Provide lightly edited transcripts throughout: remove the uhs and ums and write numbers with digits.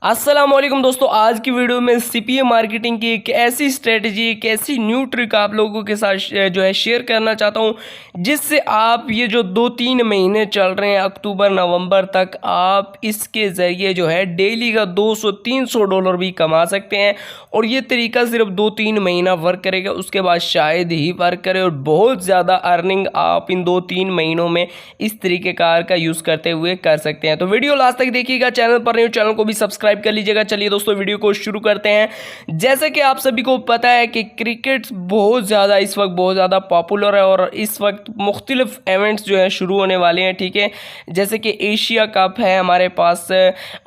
अस्सलाम वालेकुम दोस्तों, आज की वीडियो में सीपीए मार्केटिंग की एक ऐसी स्ट्रेटजी, एक ऐसी न्यू ट्रिक आप लोगों के साथ जो है शेयर करना चाहता हूं, जिससे आप ये जो 2-3 महीने चल रहे हैं अक्टूबर नवंबर तक, आप इसके ज़रिए जो है डेली का $200-300 भी कमा सकते हैं। और ये तरीका सिर्फ 2-3 महीना वर्क करेगा, उसके बाद शायद ही वर्क करे और बहुत ज़्यादा अर्निंग आप इन 2-3 महीनों में इस तरीके कार का यूज़ करते हुए कर सकते हैं। तो वीडियो लास्ट तक देखिएगा, चैनल पर नहीं चैनल को भी सब्सक्राइब कर लीजिएगा। चलिए दोस्तों, वीडियो को शुरू करते हैं। जैसे कि आप सभी को पता है कि क्रिकेट बहुत ज़्यादा इस वक्त बहुत ज़्यादा पॉपुलर है और इस वक्त मुख्तलिफ इवेंट्स जो है शुरू होने वाले हैं, ठीक है। जैसे कि एशिया कप है हमारे पास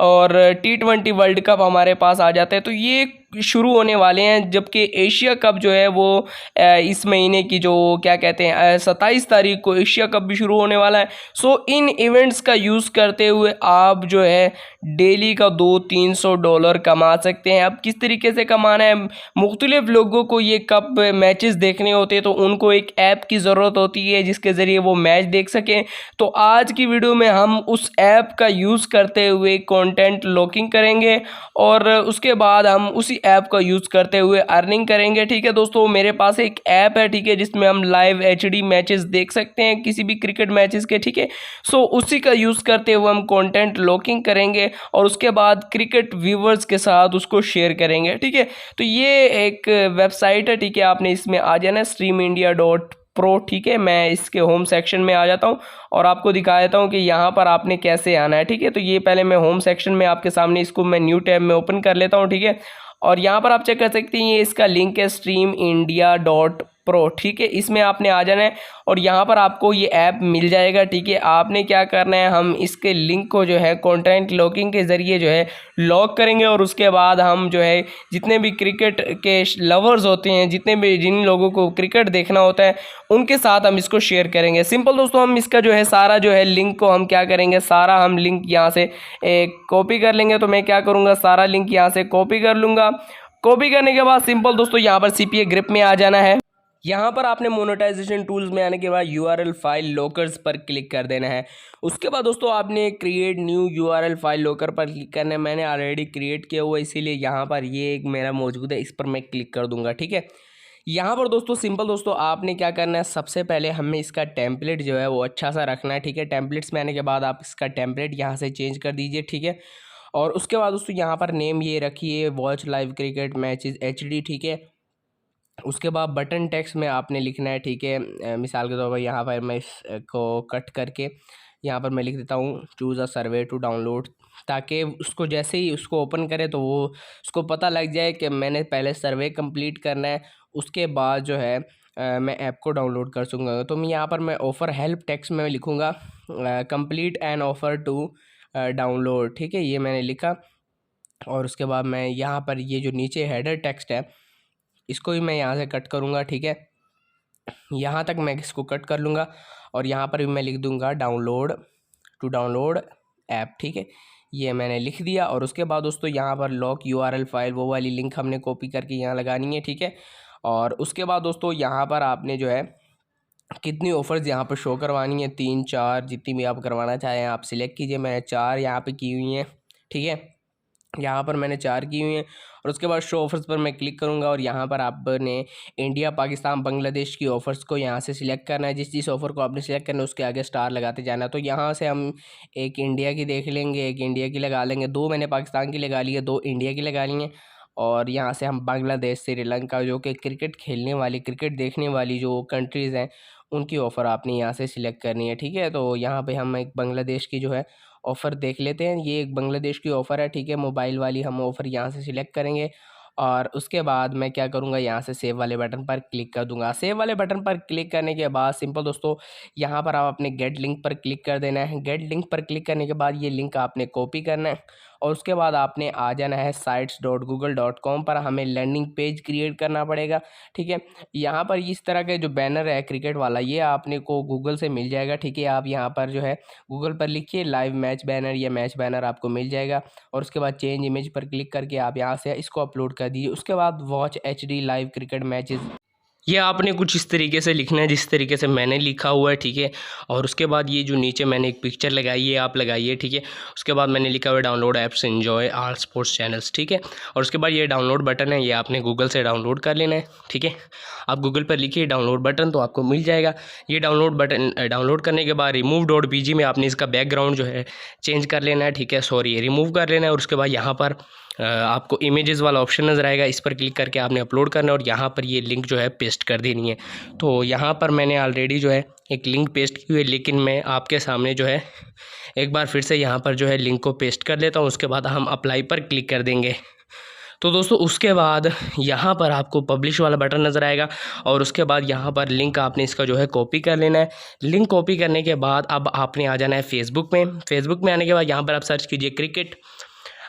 और T20 वर्ल्ड कप हमारे पास आ जाता है, तो ये शुरू होने वाले हैं। जबकि एशिया कप जो है वो इस महीने की जो क्या कहते हैं 27 तारीख को एशिया कप भी शुरू होने वाला है। सो इन इवेंट्स का यूज़ करते हुए आप जो है डेली का $200-300 कमा सकते हैं। अब किस तरीके से कमाना है, मुख्तलिफ लोगों को ये कप मैचेस देखने होते हैं, तो उनको एक ऐप की ज़रूरत होती है जिसके ज़रिए वो मैच देख सकें। तो आज की वीडियो में हम उस ऐप का यूज़ करते हुए कंटेंट लॉकिंग करेंगे और उसके बाद हम उसी ऐप का यूज़ करते हुए अर्निंग करेंगे, ठीक है दोस्तों। मेरे पास एक ऐप है, ठीक है, जिसमें हम लाइव HD मैचेस देख सकते हैं किसी भी क्रिकेट मैचेस के, ठीक है। सो उसी का यूज़ करते हुए हम कंटेंट लॉकिंग करेंगे और उसके बाद क्रिकेट व्यूवर्स के साथ उसको शेयर करेंगे, ठीक है। तो ये एक वेबसाइट है, ठीक है, आपने इसमें आ जाना है streamindia.pro, ठीक है। मैं इसके होम सेक्शन में आ जाता हूँ और आपको दिखा देता हूँ कि यहाँ पर आपने कैसे आना है, ठीक है। तो ये पहले मैं होम सेक्शन में आपके सामने इसको मैं न्यू टैब में ओपन कर लेता हूँ, ठीक है। और यहाँ पर आप चेक कर सकते हैं, ये इसका लिंक है streamindia.pro, ठीक है। इसमें आपने आ जाना है और यहाँ पर आपको ये ऐप मिल जाएगा, ठीक है। आपने क्या करना है, हम इसके लिंक को जो है कंटेंट लॉकिंग के ज़रिए जो है लॉक करेंगे और उसके बाद हम जो है जितने भी क्रिकेट के लवर्स होते हैं, जितने भी जिन लोगों को क्रिकेट देखना होता है, उनके साथ हम इसको शेयर करेंगे। सिंपल दोस्तों, हम इसका जो है सारा जो है लिंक को हम क्या करेंगे, सारा हम लिंक यहाँ से कॉपी कर लेंगे। तो मैं क्या करूँगा, सारा लिंक यहाँ से कॉपी कर लूँगा। कॉपी करने के बाद सिंपल दोस्तों यहाँ पर सीपीए ग्रिप में आ जाना है। यहाँ पर आपने मोनेटाइजेशन टूल्स में आने के बाद URL फाइल लॉकर्स पर क्लिक कर देना है। उसके बाद दोस्तों आपने create new URL file locker पर क्लिक करना है। मैंने ऑलरेडी क्रिएट किया हुआ, इसीलिए यहाँ पर ये एक मेरा मौजूद है, इस पर मैं क्लिक कर दूंगा, ठीक है। यहाँ पर दोस्तों सिंपल दोस्तों आपने क्या करना है, सबसे पहले हमें इसका टेम्पलेट जो है वो अच्छा सा रखना है, ठीक है। टेम्पलेट्स में आने के बाद आप इसका टेम्पलेट यहाँ से चेंज कर दीजिए, ठीक है। और उसके बाद दोस्तों यहाँ पर नेम ये रखिए watch live cricket matches HD, ठीक है। उसके बाद बटन टेक्स्ट में आपने लिखना है, ठीक है। मिसाल के तौर पर यहाँ पर मैं इसको कट करके यहाँ पर मैं लिख देता हूँ choose a survey to download, ताकि उसको जैसे ही उसको ओपन करे तो वो उसको पता लग जाए कि मैंने पहले सर्वे कंप्लीट करना है, उसके बाद जो है मैं ऐप को डाउनलोड कर सकूँगा। तो मैं यहाँ पर मैं ऑफ़र हेल्प टेक्स्ट में लिखूँगा complete an offer to download, ठीक है, ये मैंने लिखा। और उसके बाद मैं यहाँ पर ये जो नीचे हेडर टेक्स्ट है इसको भी मैं यहाँ से कट करूँगा, ठीक है। यहाँ तक मैं इसको कट कर लूँगा और यहाँ पर भी मैं लिख दूँगा डाउनलोड ऐप, ठीक है। ये मैंने लिख दिया और उसके बाद दोस्तों यहाँ पर लॉक URL फाइल वो वाली लिंक हमने कॉपी करके यहाँ लगानी है, ठीक है। और उसके बाद दोस्तों यहाँ पर आपने जो है कितनी ऑफ़र्स यहाँ पर शो करवानी है, 3-4 जितनी भी आप करवाना चाहें आप सिलेक्ट कीजिए। मैंने 4 यहाँ पे की हुई हैं, ठीक है। यहाँ पर मैंने 4 की हुई हैं और उसके बाद शो ऑफर्स पर मैं क्लिक करूँगा और यहाँ पर आपने इंडिया पाकिस्तान बांग्लादेश की ऑफ़र्स को यहाँ से सिलेक्ट करना है। जिस ऑफ़र को आपने सिलेक्ट करना है उसके आगे स्टार लगाते जाना है। तो यहाँ से हम एक इंडिया की देख लेंगे, एक इंडिया की लगा लेंगे, 2 मैंने पाकिस्तान की लगा ली है, 2 इंडिया की लगा ली हैं। और यहाँ से हम बांग्लादेश, श्रीलंका जो कि क्रिकेट खेलने वाली क्रिकेट देखने वाली जो कंट्रीज़ हैं उनकी ऑफ़र आपने यहाँ से सिलेक्ट करनी है, ठीक है। तो यहाँ पे हम एक बांग्लादेश की जो है ऑफ़र देख लेते हैं। ये एक बांग्लादेश की ऑफ़र है, ठीक है, मोबाइल वाली। हम ऑफ़र यहाँ से सिलेक्ट करेंगे और उसके बाद मैं क्या करूँगा, यहाँ से सेव वाले बटन पर क्लिक कर दूँगा। सेव वाले बटन पर क्लिक करने के बाद सिंपल दोस्तों यहाँ पर आप अपने गेट लिंक पर क्लिक कर देना है। गेट लिंक पर क्लिक करने के बाद ये लिंक आपने कॉपी करना है और उसके बाद आपने आ जाना है sites.google.com पर। हमें लैंडिंग पेज क्रिएट करना पड़ेगा, ठीक है। यहाँ पर इस तरह के जो बैनर है क्रिकेट वाला, ये आपने को गूगल से मिल जाएगा, ठीक है। आप यहाँ पर जो है गूगल पर लिखिए लाइव मैच बैनर, या मैच बैनर आपको मिल जाएगा। और उसके बाद चेंज इमेज पर क्लिक करके आप यहाँ से इसको अपलोड कर दीजिए। उसके बाद watch HD live cricket matches ये आपने कुछ इस तरीके से लिखना है जिस तरीके से मैंने लिखा हुआ है, ठीक है। और उसके बाद ये जो नीचे मैंने एक पिक्चर लगाई है आप लगाइए, ठीक है। उसके बाद मैंने लिखा हुआ है download apps enjoy all sports channels, ठीक है। और उसके बाद ये डाउनलोड बटन है, ये आपने गूगल से डाउनलोड कर लेना है, ठीक है। आप गूगल पर लिखिए डाउनलोड बटन तो आपको मिल जाएगा। ये डाउनलोड बटन डाउनलोड करने के बाद remove.pg में आपने इसका बैकग्राउंड जो है चेंज कर लेना है, ठीक है, सॉरी रिमूव कर लेना है। और उसके बाद यहाँ पर आपको इमेजेस वाला ऑप्शन नज़र आएगा, इस पर क्लिक करके आपने अपलोड करना है और यहाँ पर ये लिंक जो है पेस्ट कर देनी है। तो यहाँ पर मैंने ऑलरेडी जो है एक लिंक पेस्ट की हुई है, लेकिन मैं आपके सामने जो है एक बार फिर से यहाँ पर जो है लिंक को पेस्ट कर लेता हूँ। उसके बाद हम अप्लाई पर क्लिक कर देंगे। तो दोस्तों उसके बाद यहाँ पर आपको पब्लिश वाला बटन नज़र आएगा और उसके बाद यहाँ पर लिंक आपने इसका जो है कॉपी कर लेना है। लिंक कॉपी करने के बाद अब आपने आ जाना है फेसबुक में। फेसबुक में आने के बाद यहाँ पर आप सर्च कीजिए क्रिकेट।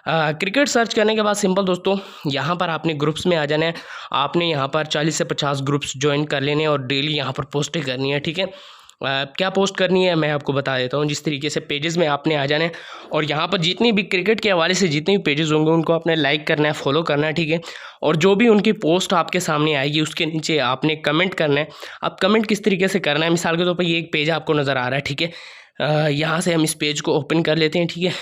क्रिकेट सर्च करने के बाद सिंपल दोस्तों यहाँ पर आपने ग्रुप्स में आ जाना है। आपने यहाँ पर 40 से 50 ग्रुप्स ज्वाइन कर लेने हैं और डेली यहाँ पर पोस्टें करनी है, ठीक है। क्या पोस्ट करनी है मैं आपको बता देता हूँ। जिस तरीके से पेजेस में आपने आ जाना है और यहाँ पर जितनी भी क्रिकेट के हवाले से जितने भी पेजेस होंगे उनको आपने लाइक करना है, फॉलो करना है, ठीक है। और जो भी उनकी पोस्ट आपके सामने आएगी उसके नीचे आपने कमेंट करना है। अब कमेंट किस तरीके से करना है, मिसाल के तौर पर ये एक पेज आपको नज़र आ रहा है, ठीक है। यहाँ से हम इस पेज को ओपन कर लेते हैं, ठीक है।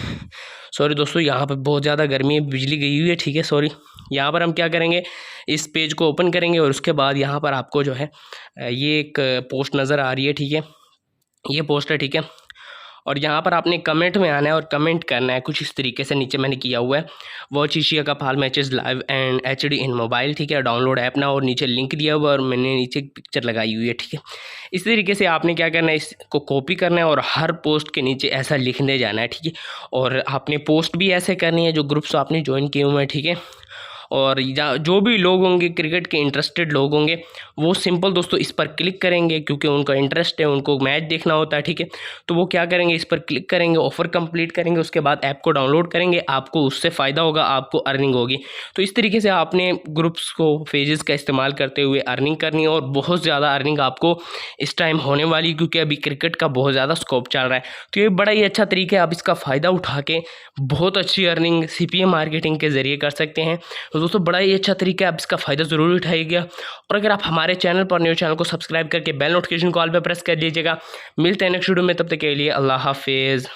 सॉरी दोस्तों यहाँ पर बहुत ज़्यादा गर्मी है, बिजली गई हुई है, ठीक है, सॉरी। यहाँ पर हम क्या करेंगे, इस पेज को ओपन करेंगे और उसके बाद यहाँ पर आपको जो है ये एक पोस्ट नज़र आ रही है, ठीक है, ये पोस्ट है, ठीक है। और यहाँ पर आपने कमेंट में आना है और कमेंट करना है कुछ इस तरीके से। नीचे मैंने किया हुआ है watch Asia cup all matches live and HD in mobile, ठीक है, डाउनलोड ऐप ना। और नीचे लिंक दिया हुआ है और मैंने नीचे एक पिक्चर लगाई हुई है, ठीक है। इस तरीके से आपने क्या करना है, इसको कॉपी करना है और हर पोस्ट के नीचे ऐसा लिखने जाना है, ठीक है। और आपने पोस्ट भी ऐसे करनी है जो ग्रुप्स आपने ज्वाइन किए हुए हैं, ठीक है। और जो भी लोग होंगे क्रिकेट के इंटरेस्टेड लोग होंगे वो सिंपल दोस्तों इस पर क्लिक करेंगे क्योंकि उनका इंटरेस्ट है, उनको मैच देखना होता है, ठीक है। तो वो क्या करेंगे, इस पर क्लिक करेंगे, ऑफ़र कंप्लीट करेंगे, उसके बाद ऐप को डाउनलोड करेंगे, आपको उससे फ़ायदा होगा, आपको अर्निंग होगी। तो इस तरीके से आपने ग्रुप्स को पेजेस का इस्तेमाल करते हुए अर्निंग करनी है और बहुत ज़्यादा अर्निंग आपको इस टाइम होने वाली, क्योंकि अभी क्रिकेट का बहुत ज़्यादा स्कोप चल रहा है। तो ये बड़ा ही अच्छा तरीका है, आप इसका फ़ायदा उठा के बहुत अच्छी अर्निंग CPA मार्केटिंग के ज़रिए कर सकते हैं। तो दोस्तों बड़ा ही अच्छा तरीका है, आप इसका फ़ायदा ज़रूर उठाइएगा। और अगर आप हमारे चैनल पर न्यू चैनल को सब्सक्राइब करके बेल नोटिफिकेशन कॉल पे प्रेस कर लीजिएगा। मिलते हैं नेक्स्ट वीडियो में, तब तक के लिए अल्लाह हाफिज़।